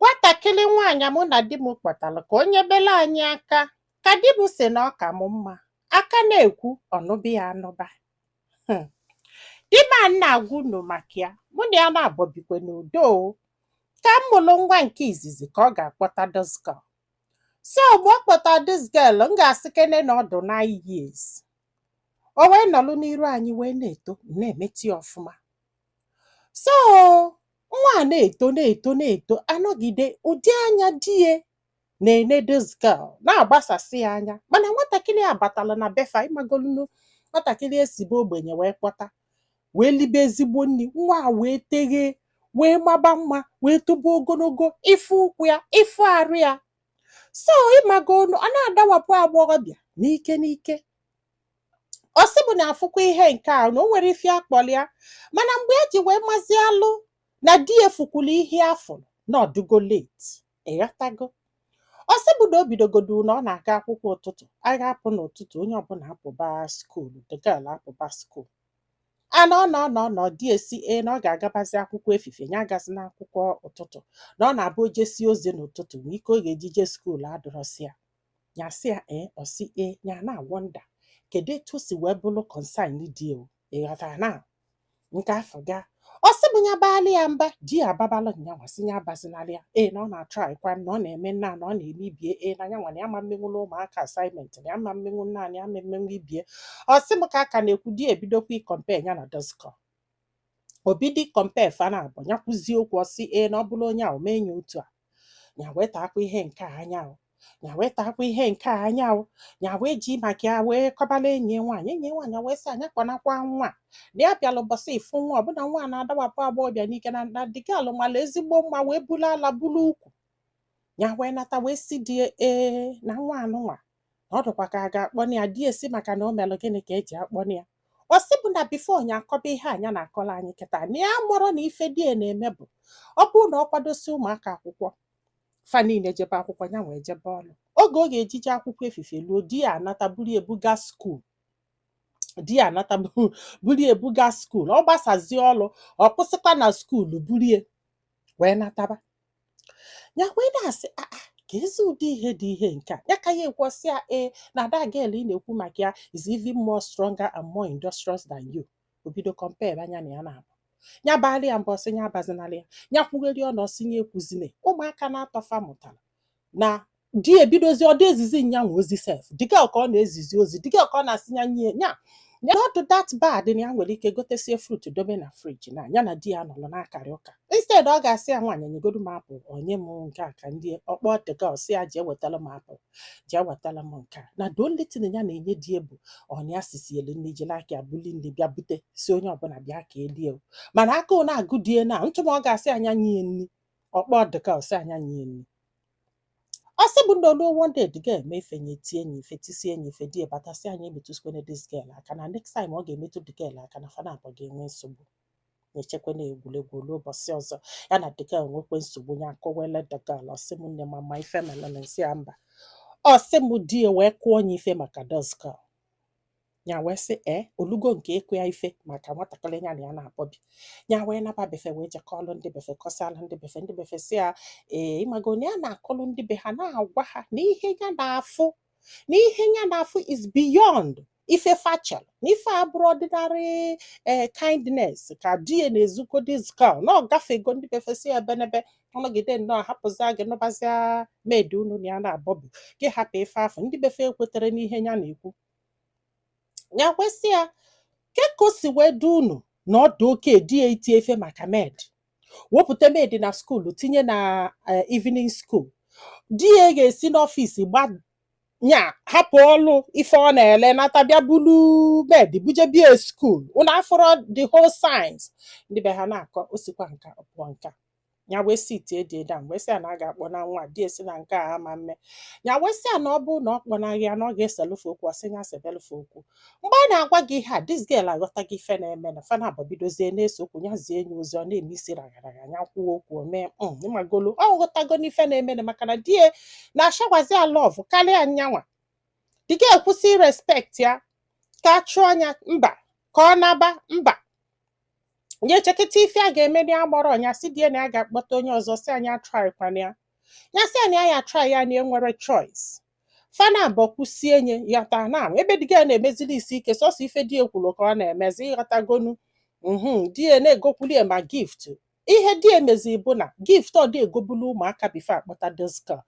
Nwatakịrị nwaanyị mụ na di m kpọtara ka o nyebere anyị aka ka di m sị na ọ ka m mma aka na-ekwu ọnụbi ya anụba. Di m a na-agwa unu maka ya, mụ na ya na-abọbikwe n'udo ka m mụrụ nwa nke izizi ka ọ ga-akpọta this girl. So mgbe ọ kpọta this girl, m ga-asị kene na ọdụ 9 years. O wee nọrọ n'iru anyị wee na-eto na-emeti ọfụma. So nwa a na-eto anọgide ụdị anya di ya na-ene this girl na-agbasasị ya anya, mana nwatakịrị a batara na befa ịmagolunu nwatakịrị esibe ogbenye wee kpọta wee libe ezigbo nri, nwa a wee teghe wee maba mma wee tobe ogologo, ife ụkwụ ya ife arụ ya. So ịmagonu ọ na-adawapụ agbọghọbịa n'ike n'ike. Ọ sị bụ na afụkwa ihe nke a na o nwere ife akpọrọ ya, mana mgbe eji wee mazi alụ na di efukwuru ihe afọ na ọdụgo late, ịghọtago. Ọ sị bụ na o bidogodu na ọ na-aga akwụkwọ ụtụtụ, agha apụ n'ụtụtụ onye ọbụla apụba skuulu, the girl apụba skuulu. Anọ di esi na ọ ga-agabazi akwụkwọ efifie, ya agazi n'akwụkwọ ụtụtụ, na ọ na-abụ ojesi ozi n'ụtụtụ na ike ọ ga-eji je skuulu adọrọsi ya. Ya sị ya ọsị ya na-awọnda kedu etu o si wee bụrụ consign di o, ịghọtara na nke afọ ga. Ọ sị bụ ya baali ya mba, di ya ababalụ nya nwasị ya abazinalị ya na ọ na-achọ ịkwa na ọ na-eme nna na ọ na-eme ibie na ya nwana ya ma mmenwụla ụmụaka assignment na ya ma mmenwu nna ya ma mmenwu ibie. Ọ sị m ka aka na-ekwu di ebidokwa ịkọmpe ya na Dosco. Obidi kọmpe fana abụ ya kwụzie okwu ọsị na ọ bụrụ onye a omenye otu a ya wetakwa ihe nke anya ya wetakwa ihe nke anya ya wee ji maka ya wee kọbala enyi nwaanyị wee sị anya kpọnakwa nwa na ya bịala ụbọchị ịfụ nwa ọbụna nwa na-adawapụ agbọghọbịa n'ike na dịgalụ mala ezigbo mma wee bulu ala bulu ukwu. Ya wee nata wee si di na nwa anụnwa na ọ dụkwa ka a ga-akpọna ya. Di esi maka na o melụ gịnị ka eji akpọna ya. Ọ sị bụ na bifo nya akọba ihe anya na-akọla anyị kịta na ya mụrụ na ife di na-eme bụ ọ bụrụ na ọ kwadosi ụmụaka akwụkwọ fa niile jebe akwụkwọ ya wee jebe ọrụ. Oge ọ ga-ejije akwụkwọ efifie luo, di ya anata buru ebuga skuulu. Di ya anata buru ebuga skuulu, ọ gbasazie ọrụ ọ kwụsịkwa na skuulu burie wee nataba. Ya wee na-asị ka ezi ụdị ihe dị ihe nke a. Ya ka ya ekwosịa na that girl ị na-ekwu maka ya is even more stronger and more industrious than you. Obido compare anya na ya na-abụ ya baali ya mbọ sị ya abazinalị ya, ya kwugheri ọ na ọsị ya ekwuzine. Ụmụaka na-atọfa mụtara na di ebidozi ọ dị ezizi nyanwa ozi sef, dịka ka ọ na-ezizi ozi, dịka ka ọ na-asị ya nye nya not that bad na ya nwere ike gotesie fruit dobe na friji na ya na di ya nọrọ na-akarị ụka. Instead ọ ga-asị ya nwaanyị nyegodu m apụl, onye m nke a ka ndị ọkpọ dịka ọsị ya jee wetara m apụl, jee wetara m nke a. Na the only thing ya na-enye di ebu ọnya sisielu nne jiri aka ya buli nne bịa bute si onye ọbụla bịa ka elie. Mana aka ọ na-agụ die na ntụm ọ ga-asị anya nye nri, ọkpọ dịka ọsị anya nye nri. Ọ sị bụ na olu wonde dịga eme ife nye tie nye ife tisie nye ife di batasị anyị emetụsikwana this girl aka na next time ọ ga-emetụ the girl aka na fana abụọ ga-enwe nsogbu. Na-echekwa na egwuregwu olu ụbọchị ọzọ ya na the girl nwekwe nsogbu ya akọwele the girl. Ọ sị m nne mama ife mere na nsị ya mba. Ọ sị m di wee kụọ nye ife maka this girl. Ya wee sị olugo nke ịkụ ya ife maka nwatakịrị ya na ya na-akpọbi. Ya wee naba befe wee jekọ ọlụ ndị befe kọsala ndị befe sị ya ịmago na ya na-akọlụ ndị be ha na-agwa ha na ihe ya na-afụ is beyond ife fachel na ife abụrụ ordinary kindness ka di ya na-ezuko this girl na ọ gafego ndị befe si ya benebe ọnọgide nnọọ hapụza gị nọbazia medi unu na ya na-abọbi gị hapụ ife afọ. Ndị befe ekwetere n'ihe ya na-ekwu. Ya kwesị ya ka o si wee du unu na ọdụ oke di ya iti efe maka med, wepụta med na skuulu tinye na evening school. Di ya ga-esi n'ọfịs nya hapụ ọlụ ife ọ na-ele nata bịa bulu med buje bie skuulu. Unu afọrọ the whole science. Ndị be ha na-akọ osikwa nka ọpụọ nka. Ya wee si tie dị da wee sị na a ga-akpọ na nwa di esi na nke a ama mme. Ya wee sị na ọ bụ na ọ kpọnaghị ya na ọ ga-eselufe okwu ọsị ya sebelufe okwu. Mgbe a na-agwa gị ihe a this girl aghọta gị ife na-eme na fana abọbidozie na-ese okwu ya zie enyi ozi ọ na-eme isi ragaraga ya kwuo okwu omee ịmagolu ọ ghọtago n'ife na-eme na maka na di ya na-ashagwazi ya lọvụ karịa nyanwa. Dị ga ekwusi respect ya ka chụọ anya mba ka ọ naba mba. nye echekịta ife a ga-eme na agbọrọ ọnya si die na a ga-akpọta onye ọzọ si anya try kwana ya si anya ya try ya na enwere choice fana abọkwusie nye yọta na ebe di ga na-emezili isi ike sọsọ ife di ekwulu ka ọ na-emezi ịghọtagonu di na-egokwulie ma gift ihe di emezi bụ na gift ọ dị egobulu ụmụaka bifo akpọta diska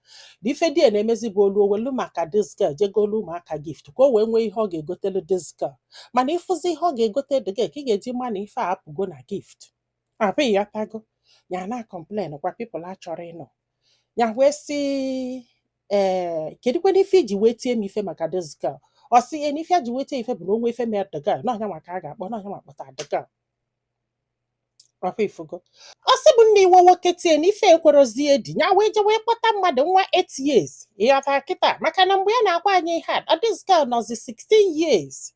ife di na-emezi bụ olu owelu maka diska jegolu ụmụaka gift ka o wee nwee ihe ọ ga-egotelu diska mana ịfụzi ihe ọ ga-egote dịga ka ị ga-eji ma na ife a apụgo na gift abụ ya tago ya na complain kwa people achọrọ ịnọ ya wee si kedụkwana ife iji wee tie m ife maka diska ọ sị na ife ji wee tie ife bụ na onwe ife mere dịga n'ọnya maka a ga-akpọ n'ọnya makpọta dịga ọkwa ifugo ọ sị bụ nna iwe nwoke tie na ife ekwerozie di ya wee je wee kpọta mmadụ nwa 8 years ịghọta kịta maka na mgbe ya na-agwa anyị ihe a diska nọzi 16 years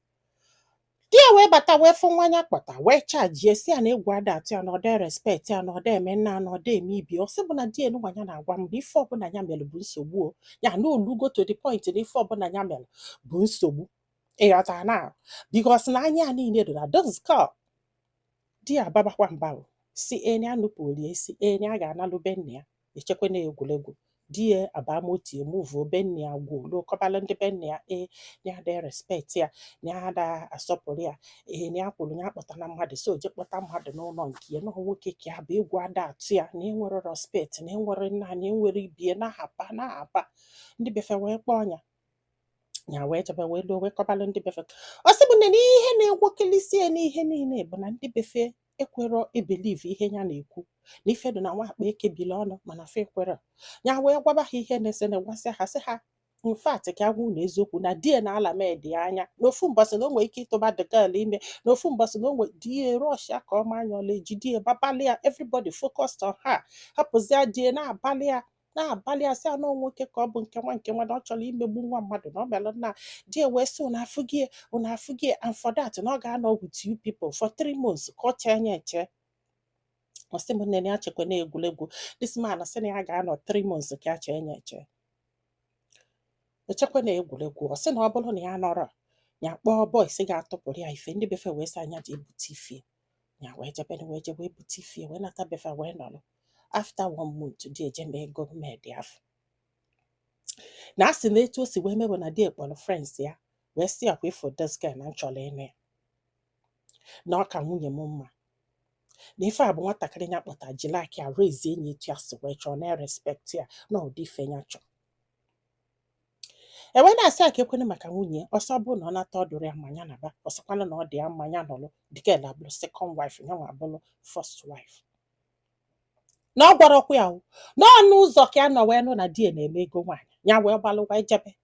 di ya wee bata wee fụ nwanya kpọta wee chajie si ya na egwu ada atụ ya na ọda respect ya na ọda eme nna na ọda eme ibi ọ sị bụ na di enu nwanya na-agwa m na ife ọbụla ya mere bụ nsogbu o ya na olugo to the point na ife ọbụla ya mere bụ nsogbu ịghọta na bikos na anya niile dị na diska di ya babakwa mba si eni anụpụlie si eni a ga-analụ nne ya echekwa na egwuregwu di ya abamotie muvu nne ya gwuo kọbala ndị nne ya na ada respect ya na ada asọpụrụ ya na ya kwuru ya kpọta na mmadụ so je kpọta mmadụ n'ụlọ nke ya na nwoke ka ya bụ egwu ada atụ ya na enwere respect na enwere nna na enwere ibie na hapa ndị befe wee kpọọ ọnya ya wee jebe wee lụọ wee kọbala ndị befe ọ sị bụ na ihe na-egwokelisie n'ihe niile bụ na ndị befe ekwero ebelive ihe ya na-ekwu na ife dị na nwakpa ekebili ọnụ mana fe ekwere ya wee gwaba ha ihe na-ese na gwasị ha sị ha mfat ka agwụ na eziokwu na die na ala medi anya n'ofu mbọsị na o nwere ike ịtụba dịgal ime n'ofu mbọsị na o nwere die rush ya ka ọ manya ọla ejidie babalị ya everybody focused on her hapụzia die na-abalị ya sị anọ nwoke ka ọ bụ nke nwa na ọ chọrọ imegbu nwa mmadụ na ọ bịara na di wee sị unu afụgie and for that na ọ ga-anọ with you people for 3 months ka ọ chee nya eche ọ sị m nne ya chekwa na egwuregwu this man sị na ya ga-anọ 3 months ka ya chee nya eche echekwa na egwuregwu ọ sị na ọ bụrụ na ya nọrọ ya kpọọ boys ga-atụpụrụ ya ife ndị befe wee sị anya ji ebute ife ya wee jebe ebute ife wee nata befe wee nọrọ after 1 month di ejeme ego med afọ na asị na etu o si wee mebụ na di ekpọrọ friends ya wee si akwa ifo diska na nchọrọ ịnụ ya na ọ ka nwunye m mma na ife a bụ nwatakịrị ya kpọta jilaki arụ ezi enyi etu ya si wee chọọ na respect ya na ụdị ife ya chọọ enwe na-asị aka ekwene maka nwunye ọsọ bụ na ọ nata ọdụrụ ya mmanya na ba ọsọkwana na ọ dị ya mmanya nọlụ dịka ela bụrụ second wife ya nwa abụrụ first wife na ọ gwara ọkwa ya n'ọnụ ụzọ ka ya nọ wee nụ na di na-eme ego nwaanyị ya wee gbalụwa ijebe